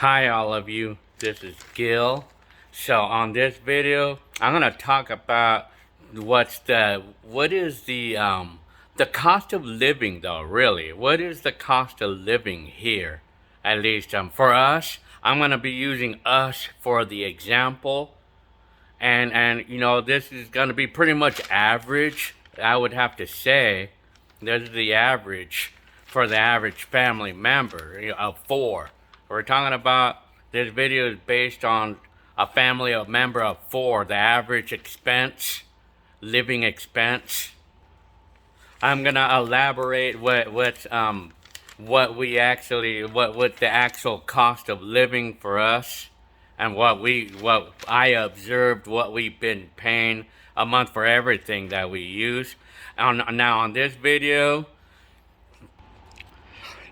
Hi all of you, this is Gil. So on this video, I'm gonna talk about what is the cost of living though, really. What is the cost of living here? At least for us, I'm gonna be using us for the example. And this is gonna be pretty much average, I would have to say. This is the average for the average family member, of four. We're talking about, this video is based on a family of member of four, the average expense, living expense. I'm gonna elaborate what the actual cost of living for us, and what I observed, what we've been paying a month for everything that we use. Now on this video,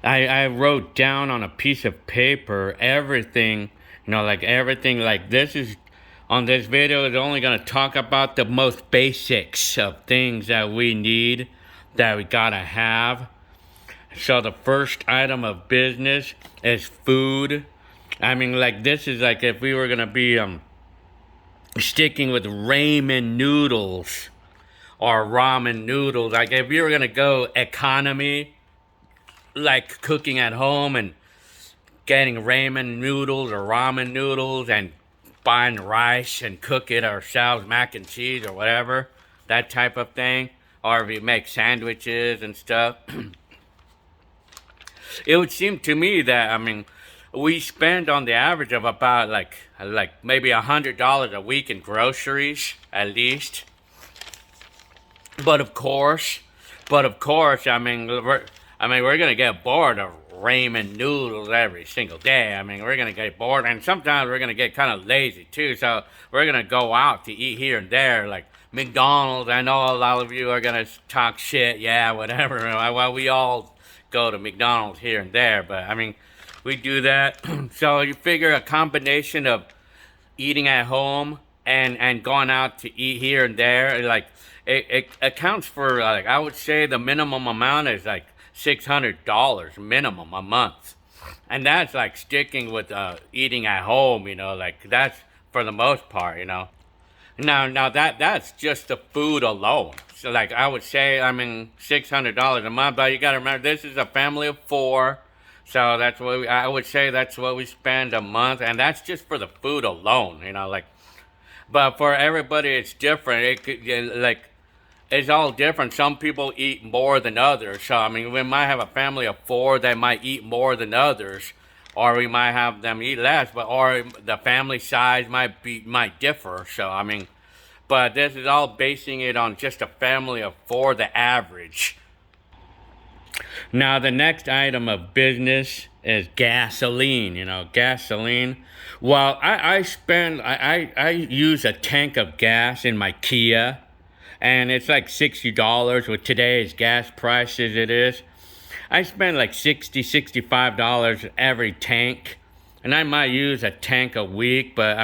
I wrote down on a piece of paper everything, like everything. Like this is, on this video is only going to talk about the most basics of things that we need, that we gotta have. So the first item of business is food. I mean, like, this is like if we were going to be sticking with ramen noodles or ramen noodles. Like if you were going to go economy, like cooking at home and getting ramen noodles or ramen noodles and buying rice and cook it ourselves, mac and cheese or whatever, that type of thing. Or if you make sandwiches and stuff. It would seem to me that, we spend on the average of about like maybe $100 a week in groceries, at least. But of course, we're gonna get bored of ramen noodles every single day. We're gonna get bored, and sometimes we're gonna get kind of lazy too. So we're gonna go out to eat here and there, like McDonald's. I know a lot of you are gonna talk shit, yeah, whatever. Well, we all go to McDonald's here and there, but we do that. So you figure a combination of eating at home and going out to eat here and there, like it accounts for, like, I would say the minimum amount is like $600 minimum a month, and that's like sticking with eating at home. Like that's for the most part. Now that's just the food alone. So like I would say, $600 a month, but you gotta remember this is a family of four, so that's what I would say that's what we spend a month, and that's just for the food alone. Like, but for everybody it's different. It could, like, it's all different. Some people eat more than others. So we might have a family of four that might eat more than others, or we might have them eat less. But or the family size might differ. So but this is all basing it on just a family of four, the average. Now the next item of business is gasoline. Gasoline. Well, I use a tank of gas in my Kia, and it's like $60 with today's gas prices. It is. I spend like $65 every tank, and I might use a tank a week, but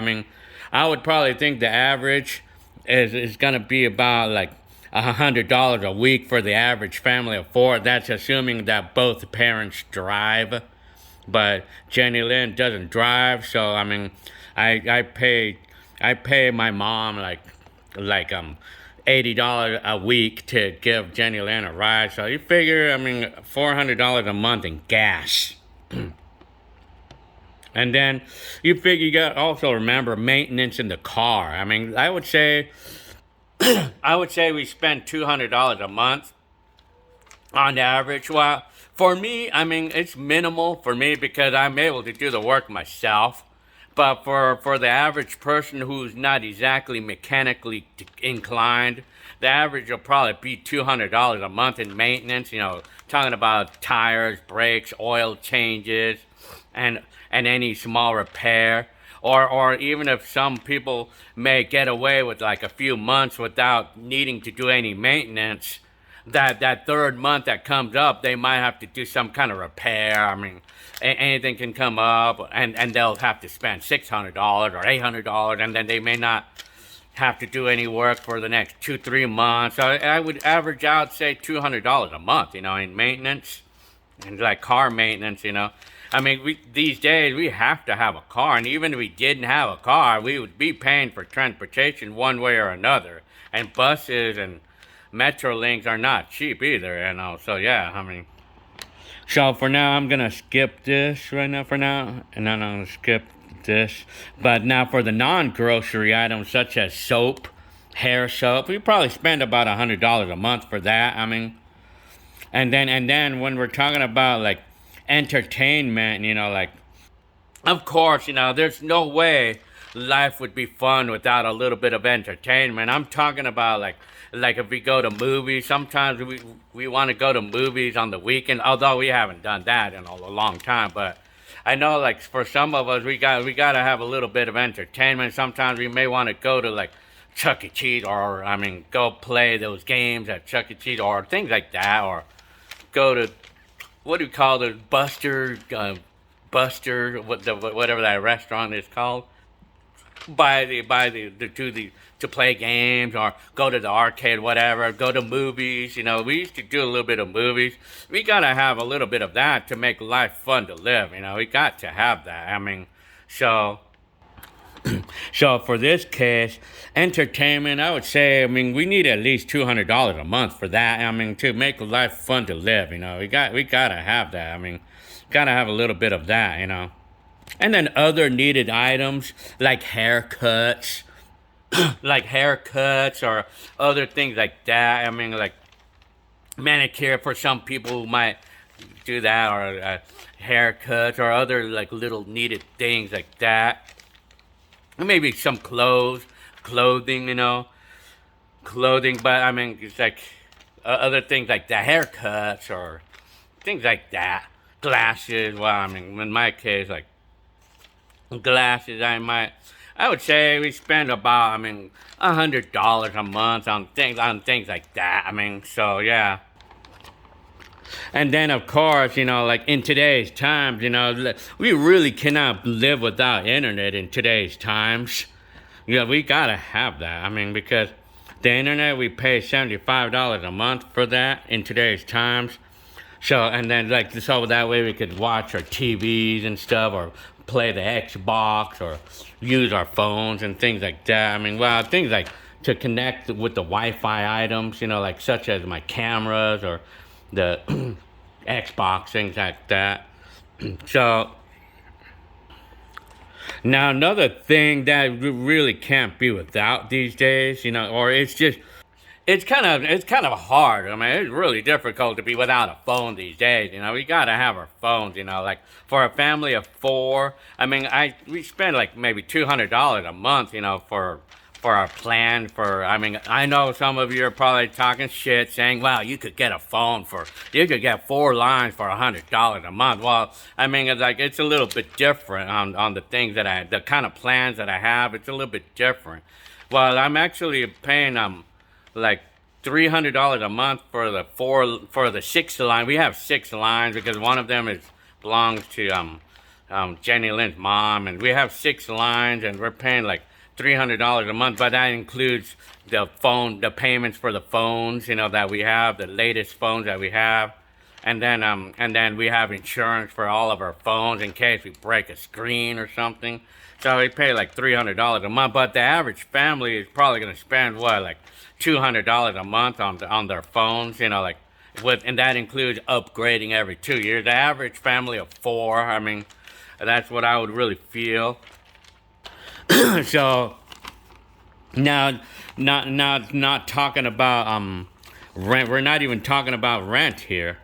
I would probably think the average is gonna be about like $100 a week for the average family of four. That's assuming that both parents drive, but Jenny Lynn doesn't drive, so I pay my mom like $80 a week to give Jenny Lynn a ride. So you figure, $400 a month in gas. And then you figure you got also remember maintenance in the car. I would say we spend $200 a month on average. Well, for me, it's minimal for me because I'm able to do the work myself. But for the average person who's not exactly mechanically inclined, the average will probably be $200 a month in maintenance. Talking about tires, brakes, oil changes, and any small repair. Or even if some people may get away with like a few months without needing to do any maintenance, that third month that comes up, they might have to do some kind of repair. Anything can come up, and they'll have to spend $600 or $800, and then they may not have to do any work for the next 2-3 months. So I would average out, say, $200 a month, in maintenance, and like car maintenance. I mean, these days we have to have a car, and even if we didn't have a car, we would be paying for transportation one way or another. And buses and metro links are not cheap either, you know. So yeah, I mean, so for now, I'm gonna skip this right now for now, and then I'm gonna skip this. But now for the non-grocery items such as soap, hair soap, we probably spend about $100 a month for that. I mean, and then when we're talking about like entertainment, you know, like of course, you know, there's no way life would be fun without a little bit of entertainment. I'm talking about like if we go to movies, sometimes we want to go to movies on the weekend, although we haven't done that in a long time, but I know like for some of us we got to have a little bit of entertainment. Sometimes we may want to go to like Chuck E. Cheese, or I mean go play those games at Chuck E. Cheese or things like that, or go to what do you call the Buster, whatever that restaurant is called. To play games or go to the arcade, whatever. Go to movies. You know, we used to do a little bit of movies. We gotta have a little bit of that to make life fun to live. You know, we got to have that. I mean, so. So for this case, entertainment, I would say, I mean, we need at least $200 a month for that. I mean, to make life fun to live, you know, we gotta have that. I mean, gotta have a little bit of that, you know. And then other needed items like haircuts, like haircuts or other things like that. I mean, like manicure for some people who might do that, or haircuts or other like little needed things like that. Maybe some clothing, you know, clothing. But I mean, it's like other things like the haircuts or things like that. Glasses. Well, I mean, in my case, like glasses, I would say we spend about, I mean, $100 a month on things like that. I mean, so yeah. And then, of course, you know, like in today's times, you know, we really cannot live without internet in today's times. Yeah, we gotta have that. I mean, because the internet, we pay $75 a month for that in today's times. So, and then, like, so that way we could watch our TVs and stuff, or play the Xbox, or use our phones and things like that. I mean, well, things like to connect with the Wi-Fi items, you know, like such as my cameras or the Xbox, things like that. So now another thing that we really can't be without these days, you know, or it's kind of hard. I mean, it's really difficult to be without a phone these days. You know, we gotta have our phones. You know, like for a family of four. I mean, we spend like maybe $200 a month. You know, for our plan. I mean, I know some of you are probably talking shit, saying, "Wow, you could get you could get 4 lines for $100 a month." Well, I mean, it's a little bit different on the things the kind of plans that I have. It's a little bit different. Well, I'm actually paying like $300 a month for the 6 line. We have 6 lines because one of them belongs to Jenny Lynn's mom, and we have 6 lines, and we're paying like $300 a month. But that includes the payments for the phones, you know, that we have, the latest phones that we have, and then we have insurance for all of our phones in case we break a screen or something. So we pay like $300 a month, but the average family is probably going to spend like $200 a month on their phones, you know, like and that includes upgrading every 2 years. The average family of four, I mean, that's what I would really feel. So now, not talking about rent. We're not even talking about rent here.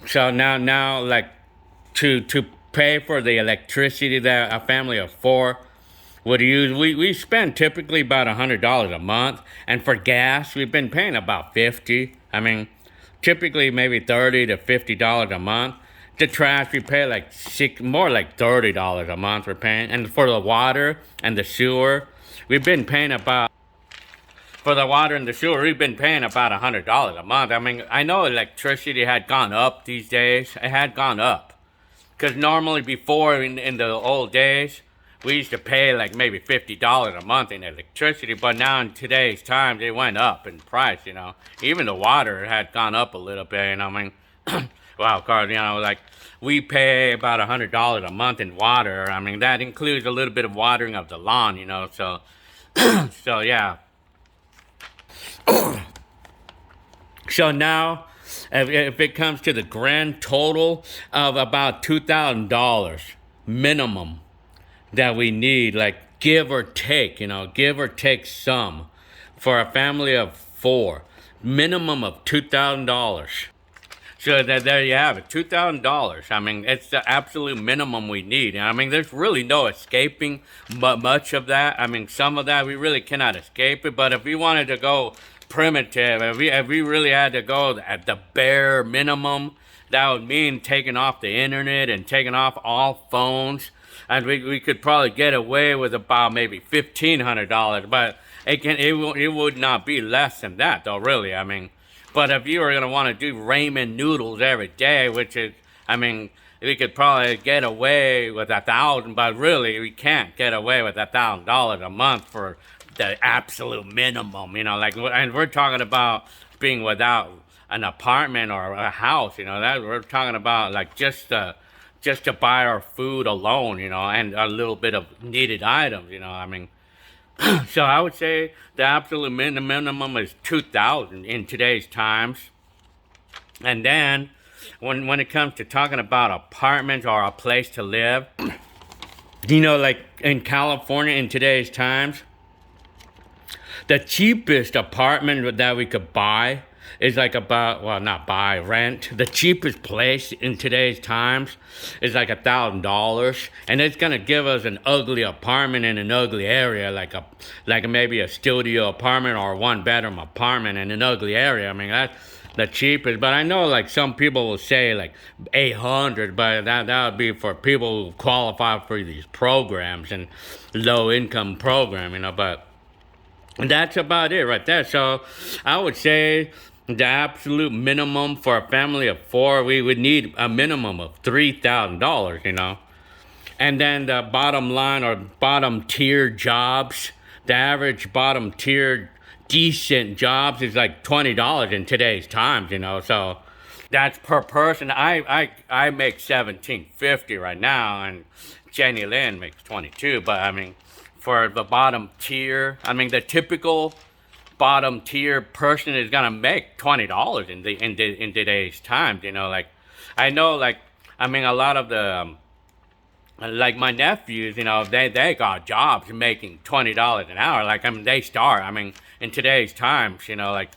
So now like to pay for the electricity that a family of four would use, we spend typically about $100 a month, and for gas we've been paying about 50. I mean, typically maybe $30 to $50 a month. The trash we pay like more like $30 a month we're paying, and for the water and the sewer, we've been paying about $100 a month. I mean, I know electricity had gone up these days. It had gone up. Because normally before, in the old days, we used to pay like maybe $50 a month in electricity. But now in today's times, it went up in price, you know. Even the water had gone up a little bit, you know. I mean, Wow, cause like we pay about $100 a month in water. I mean, that includes a little bit of watering of the lawn. So so yeah. So now, if it comes to the grand total of about $2,000 minimum that we need, like give or take, give or take some for a family of four, minimum of $2,000. So that there you have it, $2,000. I mean, it's the absolute minimum we need. I mean, there's really no escaping much of that. I mean, some of that we really cannot escape it. But if we wanted to go primitive, if we really had to go at the bare minimum, that would mean taking off the internet and taking off all phones. And we could probably get away with about maybe $1,500. But it would not be less than that, though. Really, I mean. But if you were going to want to do ramen noodles every day, which is, I mean, we could probably get away with 1,000, but really we can't get away with $1,000 a month for the absolute minimum, like, and we're talking about being without an apartment or a house, that we're talking about like just to buy our food alone, and a little bit of needed items, I mean. So I would say the absolute minimum is 2,000 in today's times. And then when it comes to talking about apartments or a place to live, like in California in today's times, the cheapest apartment that we could buy is like about, well, not buy, rent. The cheapest place in today's times is like $1,000, and it's gonna give us an ugly apartment in an ugly area, like maybe a studio apartment or a one-bedroom apartment in an ugly area. I mean, that's the cheapest. But I know like some people will say like 800, but that would be for people who qualify for these programs and low-income program, But that's about it right there. So I would say the absolute minimum for a family of four, we would need a minimum of $3,000, And then the bottom line or bottom tier jobs, the average bottom tier decent jobs is like $20 in today's times, So that's per person. I make $17.50 right now, and Jenny Lynn makes 22. But I mean, for the bottom tier, I mean the typical bottom tier person is gonna make $20 in today's times. Like I know, like I mean a lot of the like my nephews, they got jobs making $20 an hour. Like I mean they start. I mean in today's times, like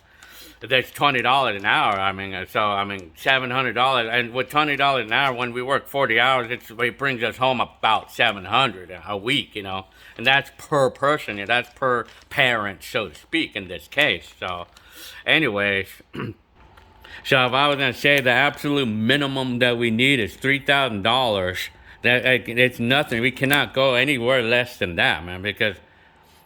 there's $20 an hour. I mean, so I mean $700, and with $20 an hour, when we work 40 hours, it brings us home about $700 a week, and that's per person. That's per parent, so to speak, in this case. So, anyways, so if I was gonna say the absolute minimum that we need is $3,000, that it's nothing. We cannot go anywhere less than that, man, because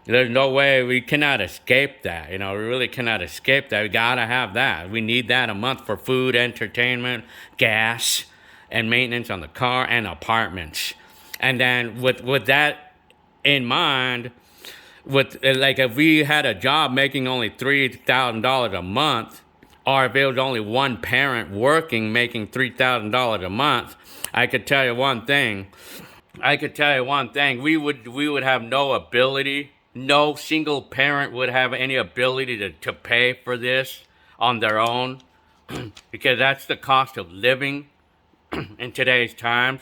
there's no way we cannot escape that. We really cannot escape that. We gotta have that. We need that a month for food, entertainment, gas, and maintenance on the car and apartments. And then with that in mind, with like if we had a job making only $3,000 a month, or if it was only one parent working making $3,000 a month, I could tell you one thing. We would have no ability. No single parent would have any ability to pay for this on their own because that's the cost of living in today's times.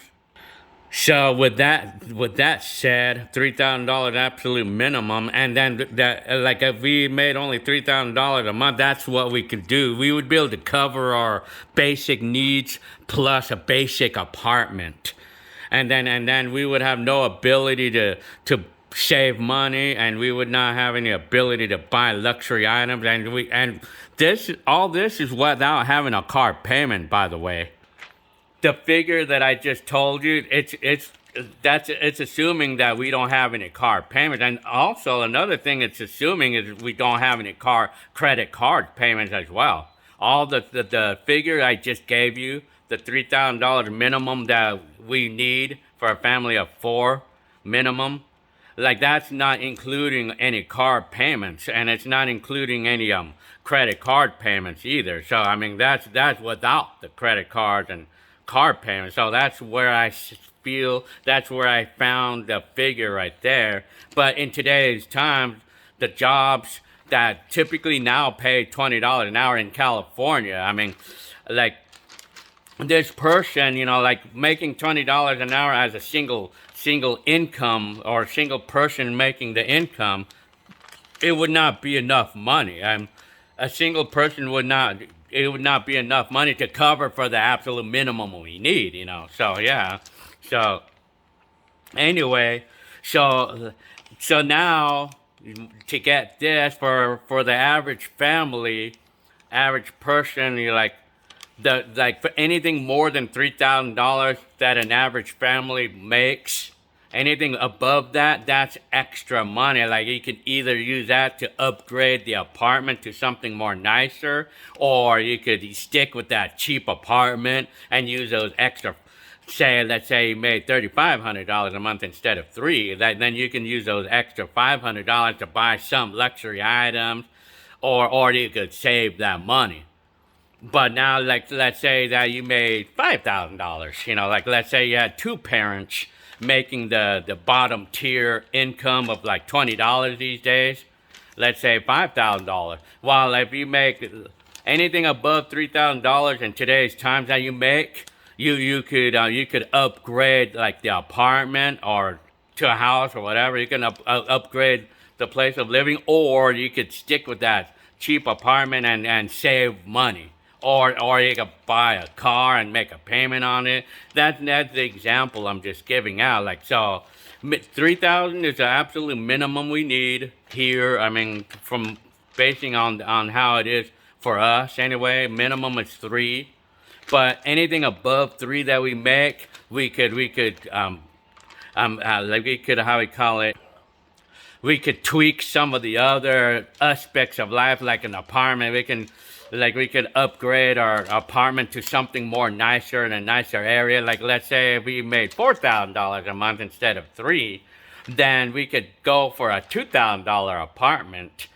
So with that said, $3,000 absolute minimum, and then that like if we made only $3,000 a month, that's what we could do. We would be able to cover our basic needs plus a basic apartment, and then we would have no ability to save money, and we would not have any ability to buy luxury items, and all this is without having a car payment, by the way. The figure that I just told you, it's assuming that we don't have any car payments, and also another thing it's assuming is we don't have any credit card payments as well. All the figure I just gave you, the $3,000 minimum that we need for a family of four minimum. like that's not including any car payments, and it's not including any credit card payments either. So I mean that's without the credit cards and car payments. So that's where I feel that's where I found the figure right there. But in today's times, the jobs that typically now pay $20 an hour in California, I mean, like this person, like making $20 an hour as a single income, or single person making the income, it would not be enough money. A single person would not. It would not be enough money to cover for the absolute minimum we need. So yeah. So anyway, so now to get this for the average family, average person, you like for anything more than $3,000 that an average family makes, anything above that, that's extra money. Like you could either use that to upgrade the apartment to something more nicer, or you could stick with that cheap apartment and use those extra. Let's say you made $3,500 a month instead of then you can use those extra $500 to buy some luxury items, or you could save that money. But now, like, let's say that you made $5,000, like let's say you had two parents making the bottom tier income of like $20 these days. Let's say $5,000. While if you make anything above $3,000 in today's times that you make, you could upgrade like the apartment or to a house or whatever. You can upgrade the place of living, or you could stick with that cheap apartment and save money. Or you could buy a car and make a payment on it. That's the example I'm just giving out. Like, so $3,000 is the absolute minimum we need here. I mean, from basing on how it is for us anyway, minimum is $3,000. But anything above $3,000 that we make, we could how we call it, we could tweak some of the other aspects of life, like an apartment. We could upgrade our apartment to something more nicer in a nicer area. Like, let's say if we made $4,000 a month instead of $3,000, then we could go for a $2,000 apartment,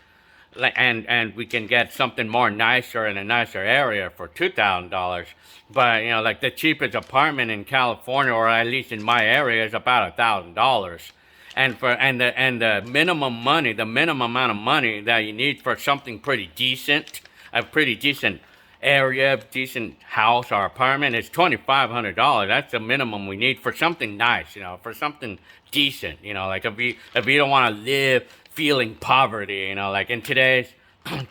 and we can get something more nicer in a nicer area for $2,000. But like the cheapest apartment in California, or at least in my area, is about $1,000. And the minimum money, the minimum amount of money that you need for something pretty decent, a pretty decent area, decent house or apartment, is $2,500. That's the minimum we need for something nice, for something decent, like if you don't want to live feeling poverty, like in today's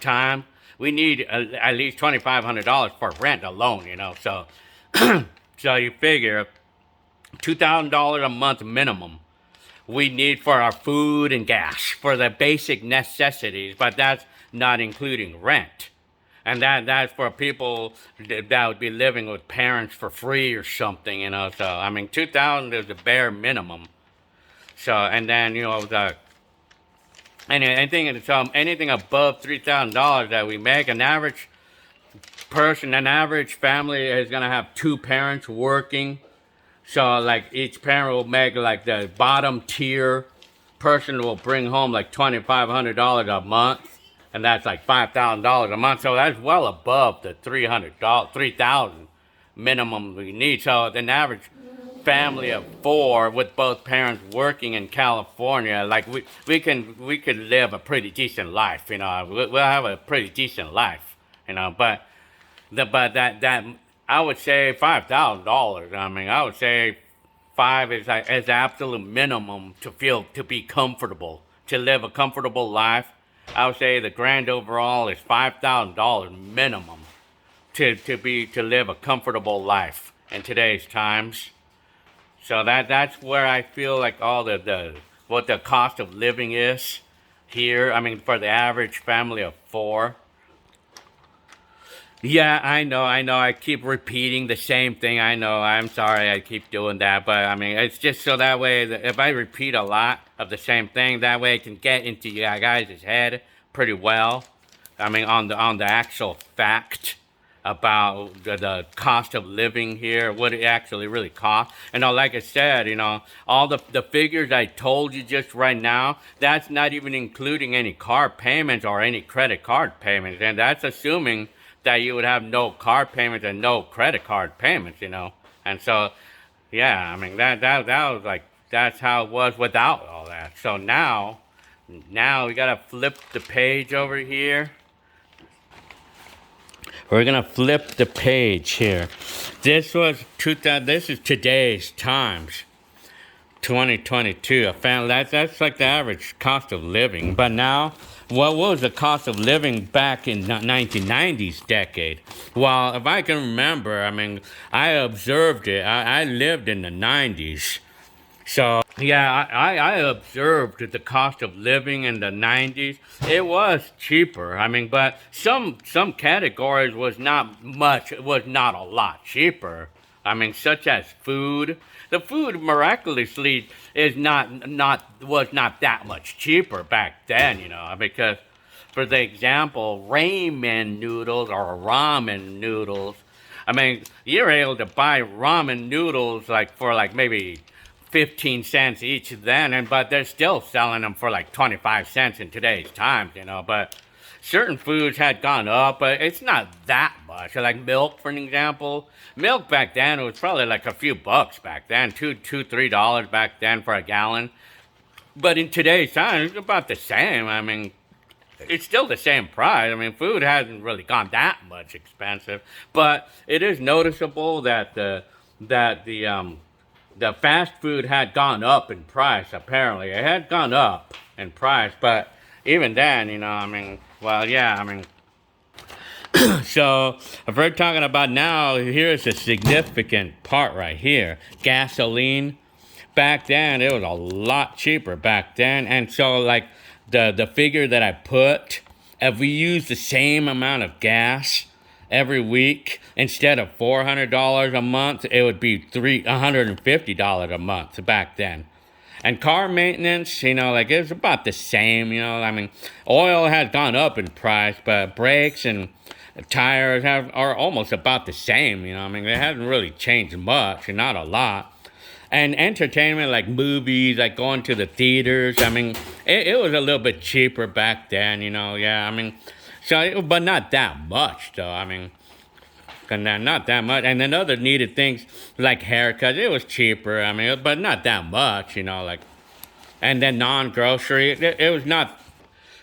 time, we need at least $2,500 for rent alone, so so you figure $2,000 a month minimum we need for our food and gas, for the basic necessities, but that's not including rent. And that's for people that would be living with parents for free or something, So I mean, $2,000 is the bare minimum. So, and then anything above $3,000 that we make, an average person, an average family is gonna have two parents working. So like each parent will make, like the bottom tier person will bring home like $2,500 a month. And that's like $5,000 a month. So that's well above the $3,000 minimum we need. So an average family of four with both parents working in California, like we could live a pretty decent life. We'll have a pretty decent life. But that I would say $5,000. I mean, I would say five is the absolute minimum to be comfortable, to live a comfortable life. I would say the grand overall is $5,000 minimum to live a comfortable life in today's times. So that's where I feel like all what the cost of living is here. I mean, for the average family of four. Yeah, I know. I keep repeating the same thing. I know. I'm sorry I keep doing that. But, I mean, it's just so that way, if I repeat a lot of the same thing, that way it can get into you guys' head pretty well. I mean, on the actual fact about the cost of living here, what it actually really costs. And like I said, all the figures I told you just right now, that's not even including any car payments or any credit card payments. And that's assuming that you would have no car payments and no credit card payments. And so, yeah, I mean, that was like, that's how it was without all that. So now we gotta flip the page over here. We're gonna flip the page here. This is today's times, 2022. That's like the average cost of living. But now, what was the cost of living back in the 1990s decade? Well, if I can remember, I mean, I observed it. I lived in the 90s. So, yeah, I observed the cost of living in the 90s. It was cheaper. I mean, but some categories was not a lot cheaper. I mean, such as food. The food miraculously was not that much cheaper back then, because for the example, ramen noodles or ramen noodles. I mean, you're able to buy ramen noodles for maybe 15 cents each then, but they're still selling them for like 25 cents in today's times, but certain foods had gone up, but it's not that much. Like milk, for an example. Milk back then was probably like a few bucks back then, $3 back then for a gallon. But in today's time, it's about the same. I mean, it's still the same price. I mean, food hasn't really gone that much expensive, but it is noticeable that the fast food had gone up in price, apparently. It had gone up in price, but even then, I mean, well, yeah, I mean, so if we're talking about now, here's a significant part right here. Gasoline. Back then, it was a lot cheaper back then, and so, like, the figure that I put, if we use the same amount of gas every week, instead of $400 a month, it would be $150 a month back then. And car maintenance, like it's about the same, I mean, oil has gone up in price, but brakes and tires are almost about the same, I mean, it hasn't really changed much, and not a lot. And entertainment, like movies, like going to the theaters, I mean, it was a little bit cheaper back then, yeah, I mean, but not that much, though. I mean, not that much. And then other needed things like haircuts, it was cheaper. I mean, but not that much, like. And then non-grocery, it was not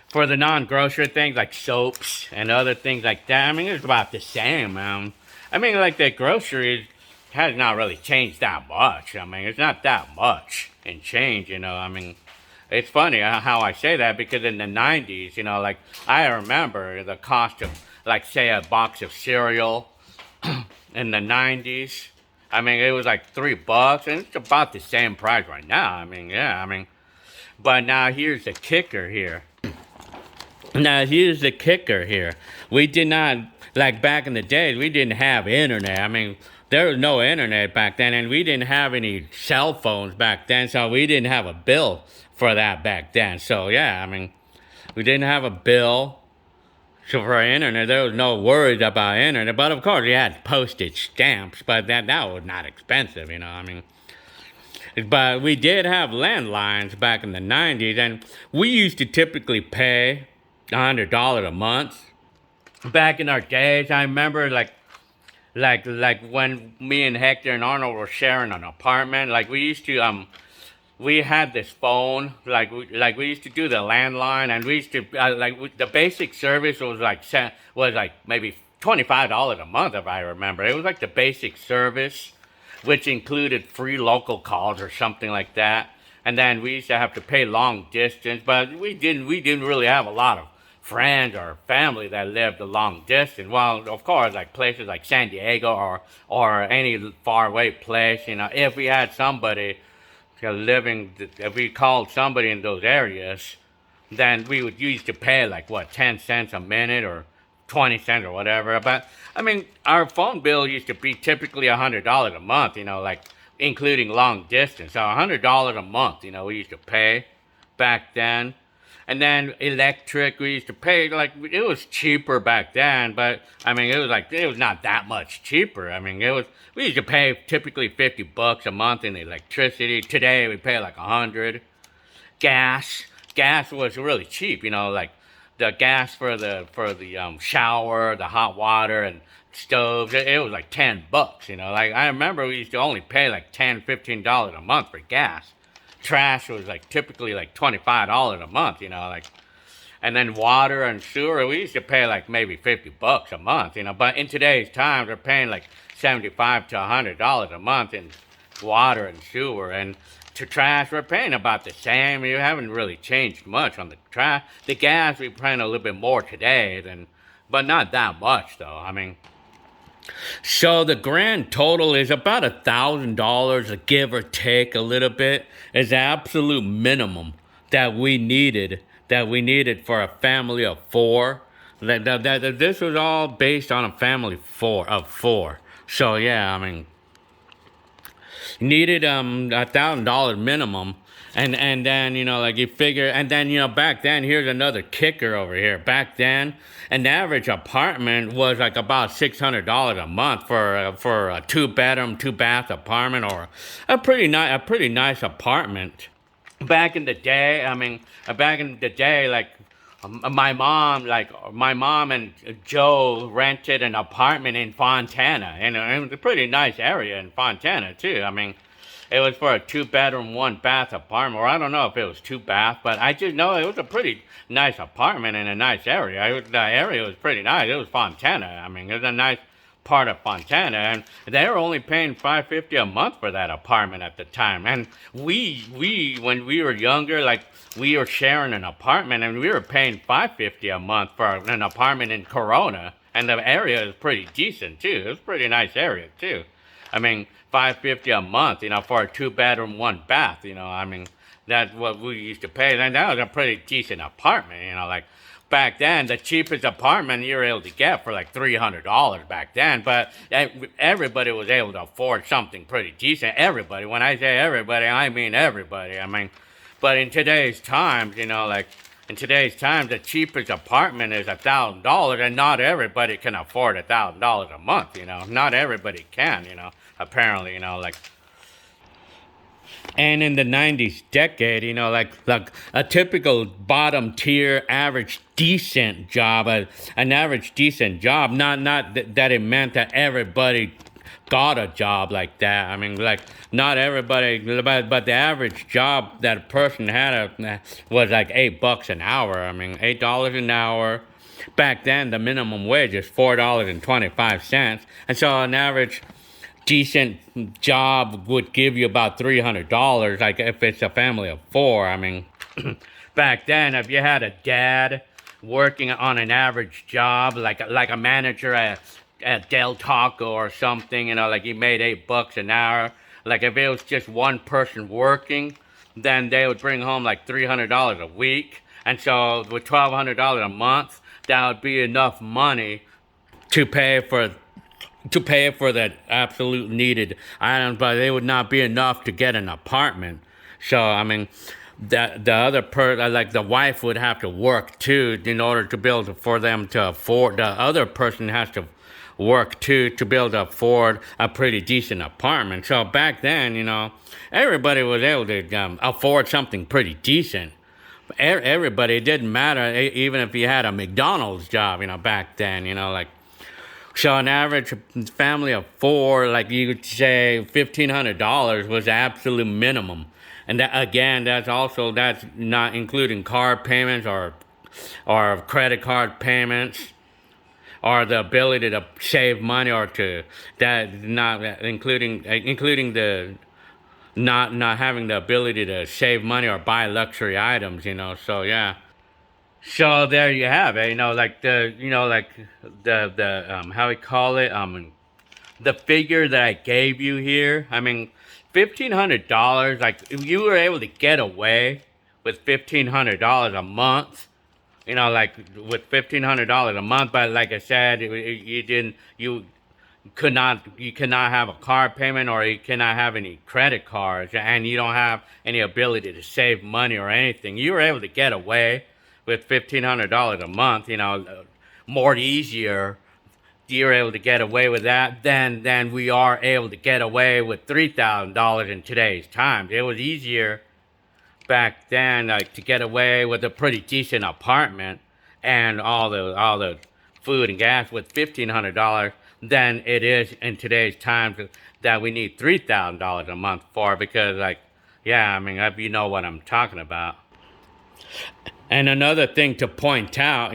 for the non-grocery things like soaps and other things like that. I mean, it was about the same. I mean, like the groceries has not really changed that much. I mean, it's not that much in change, I mean. It's funny how I say that because in the 90s, like I remember the cost of, like, say, a box of cereal in the 90s. I mean, it was like $3, and it's about the same price right now. I mean, yeah, I mean, but now here's the kicker here. We did not, like back in the days, we didn't have internet. I mean, there was no internet back then, and we didn't have any cell phones back then, so we didn't have a bill for that back then. So yeah, I mean, we didn't have a bill for internet. There was no worries about internet, but of course we had postage stamps, but that was not expensive, I mean. But we did have landlines back in the 90s, and we used to typically pay $100 a month. Back in our days, I remember like when me and Hector and Arnold were sharing an apartment, like we used to we had this phone, like we used to do the landline, and we used to the basic service was like maybe $25 a month, if I remember. It was like the basic service, which included free local calls or something like that. And then we used to have to pay long distance, but we didn't really have a lot of friends or family that lived a long distance. Well, of course, like places like San Diego or any faraway place, if we had somebody if we called somebody in those areas, then we would used to pay like 10 cents a minute or 20 cents or whatever. But I mean, our phone bill used to be typically $100 a month, like including long distance. So $100 a month, we used to pay back then. And then electric, we used to pay like it was cheaper back then, but I mean it was not that much cheaper. I mean we used to pay typically $50 a month in electricity. Today we pay like 100. Gas was really cheap. Like the gas for the shower, the hot water, and stoves. It was like $10. Like I remember we used to only pay like $10, $15 a month for gas. Trash was like typically like $25 a month. Like, and then water and sewer, we used to pay like maybe $50 a month. But in today's times, we're paying like $75 to $100 a month in water and sewer. And to trash, we're paying about the same. We haven't really changed much on the trash. The gas, we're paying a little bit more today but not that much though. I mean, so the grand total is about $1,000, give or take a little bit, is the absolute minimum that we needed for a family of four. This was all based on a family of four. So yeah, I mean, needed $1,000 minimum. And then, like you figure, and then, back then, here's another kicker over here. Back then, an average apartment was like about $600 a month for a 2-bedroom, 2-bath apartment, or a pretty nice apartment. Back in the day, like my mom and Joe rented an apartment in Fontana, and it was a pretty nice area in Fontana too. I mean, it was for a 2-bedroom, 1-bath apartment, or I don't know if it was 2-bath, but I just know it was a pretty nice apartment in a nice area. The area was pretty nice. It was Fontana. I mean, it was a nice part of Fontana, and they were only paying $550 a month for that apartment at the time. And we when we were younger, like we were sharing an apartment, and we were paying $550 a month for an apartment in Corona, and the area is pretty decent too. It was a pretty nice area too. I mean, $550 a month, for a 2-bedroom, 1-bath. I mean, that's what we used to pay, and that was a pretty decent apartment. Like back then, the cheapest apartment you were able to get for like $300 back then. But everybody was able to afford something pretty decent. Everybody. When I say everybody, I mean everybody. I mean, but in today's times, the cheapest apartment is $1,000, and not everybody can afford $1,000 a month. Not everybody can. Apparently, like. And in the 90s decade, like a typical bottom tier, average decent job, an average decent job, not that it meant that everybody got a job like that. I mean, like not everybody, but the average job that a person had was like $8 an hour. I mean, $8 an hour. Back then, the minimum wage is $4.25, and so an average decent job would give you about $300, like if it's a family of four. I mean, back then, if you had a dad working on an average job, like a manager at Del Taco or something, like he made $8 an hour. Like if it was just one person working, then they would bring home like $300 a week. And so with $1,200 a month, that would be enough money to pay for the absolute needed items, but it would not be enough to get an apartment. So I mean, the other like the wife would have to work too in order to be able for them to afford. The other person has to work too to be able to afford a pretty decent apartment. So back then, everybody was able to afford something pretty decent. Everybody, it didn't matter, even if you had a McDonald's job, back then, like. So an average family of four, like you could say $1,500 was the absolute minimum. And that, again, that's not including car payments or credit card payments, or the ability to save money, or not having the ability to save money or buy luxury items, so yeah. So there you have it, like how we call it, the figure that I gave you here. I mean, $1,500, like if you were able to get away with $1,500 a month, like with $1,500 a month, but like I said, you cannot have a car payment, or you cannot have any credit cards, and you don't have any ability to save money or anything. You were able to get away with $1,500 a month, more easier. You're able to get away with that than we are able to get away with $3,000 in today's times. It was easier back then, like, to get away with a pretty decent apartment and all the food and gas with $1,500 than it is in today's times that we need $3,000 a month for, because, like, yeah, I mean, you know what I'm talking about. And another thing to point out,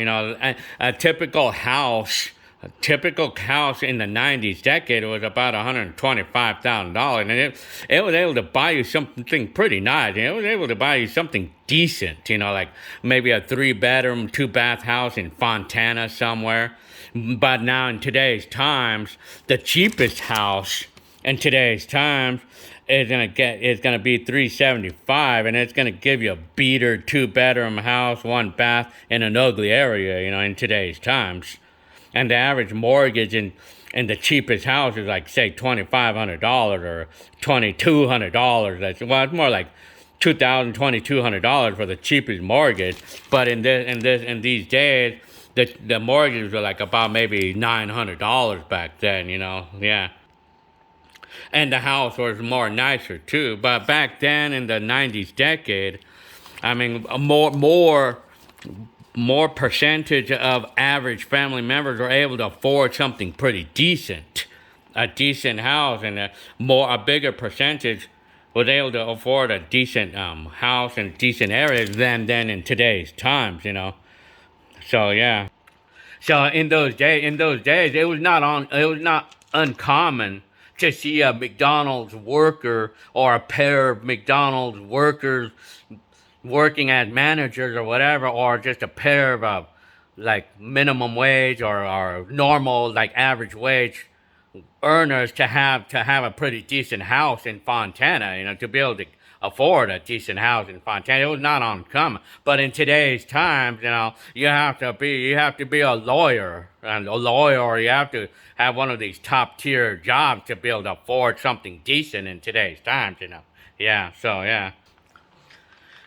a typical house. A typical house in the 90s decade was about $125,000, and it was able to buy you something pretty nice. It was able to buy you something decent, like maybe a 3-bedroom, 2-bath house in Fontana somewhere. But now in today's times, the cheapest house in today's times is gonna be $375, and it's gonna give you a beater 2-bedroom house, 1 bath in an ugly area, in today's times. And the average mortgage in the cheapest house is like, say, $2,500 or $2,200. It's more like $2,200 for the cheapest mortgage. But in these days, the mortgages were like about maybe $900 back then. Yeah. And the house was more nicer too. But back then in the 90s decade, I mean, more percentage of average family members were able to afford something pretty decent, a decent house, and a bigger percentage was able to afford a decent house in decent areas than in today's times. So yeah. So in those days, it was not uncommon to see a McDonald's worker or a pair of McDonald's workers working as managers or whatever, or just a pair of like minimum wage or normal, like, average wage earners to have a pretty decent house in Fontana, to be able to afford a decent house in Fontana. It was not uncommon. But in today's times, you have to be a lawyer, or you have to have one of these top tier jobs to be able to afford something decent in today's times. Yeah. So yeah.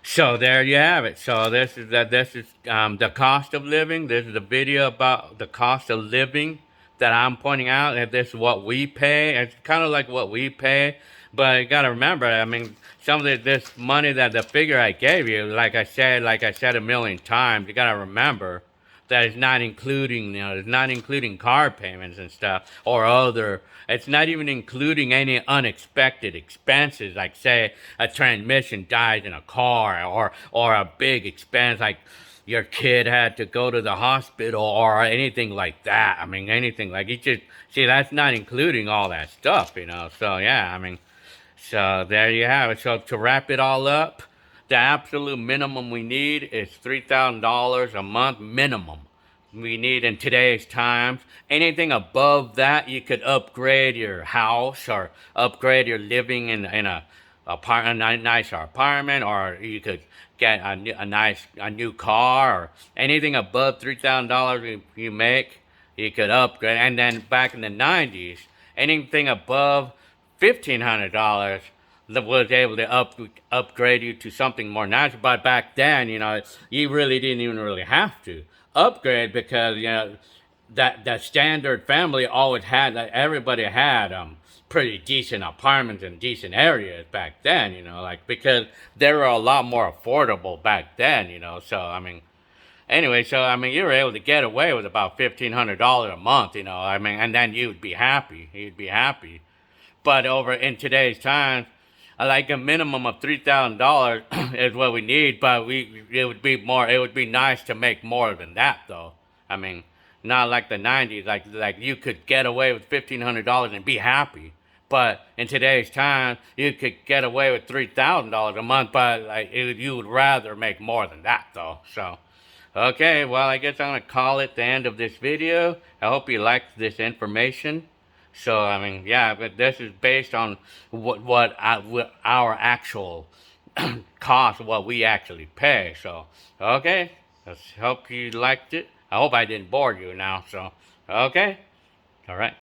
So there you have it. So this is the cost of living. This is a video about the cost of living that I'm pointing out. And this is what we pay. It's kind of like what we pay, but you gotta remember, I mean, some of this money, that the figure I gave you, like I said a million times, you gotta remember that it's not including, it's not including car payments and stuff, or other. It's not even including any unexpected expenses, like, say, a transmission dies in a car, or a big expense like your kid had to go to the hospital, or anything like that. I mean, anything like it. Just see, that's not including all that stuff. So yeah, I mean, so there you have it. So to wrap it all up, the absolute minimum we need is $3,000 a month minimum. We need in today's times. Anything above that, you could upgrade your house, or upgrade your living in a nicer apartment, or you could get a new car, or anything above $3,000 you make, you could upgrade. And then back in the 90s, anything above $1,500 that was able to upgrade you to something more natural. But back then, you really didn't even really have to upgrade, because that standard family always had, like, everybody had pretty decent apartments in decent areas back then, like, because they were a lot more affordable back then, so I mean, anyway, so I mean, you were able to get away with about $1,500 a month, I mean, and then you'd be happy. But over in today's times, like, a minimum of $3,000 is what we need. But it would be nice to make more than that, though. I mean, not like the 90s, like you could get away with $1,500 and be happy. But in today's time, you could get away with $3,000 a month, but like you would rather make more than that, though. So, okay, well, I guess I'm gonna call it the end of this video. I hope you liked this information. So I mean, yeah, but this is based on what our actual cost, what we actually pay. So okay, let's hope you liked it. I hope I didn't bore you now. So okay, all right.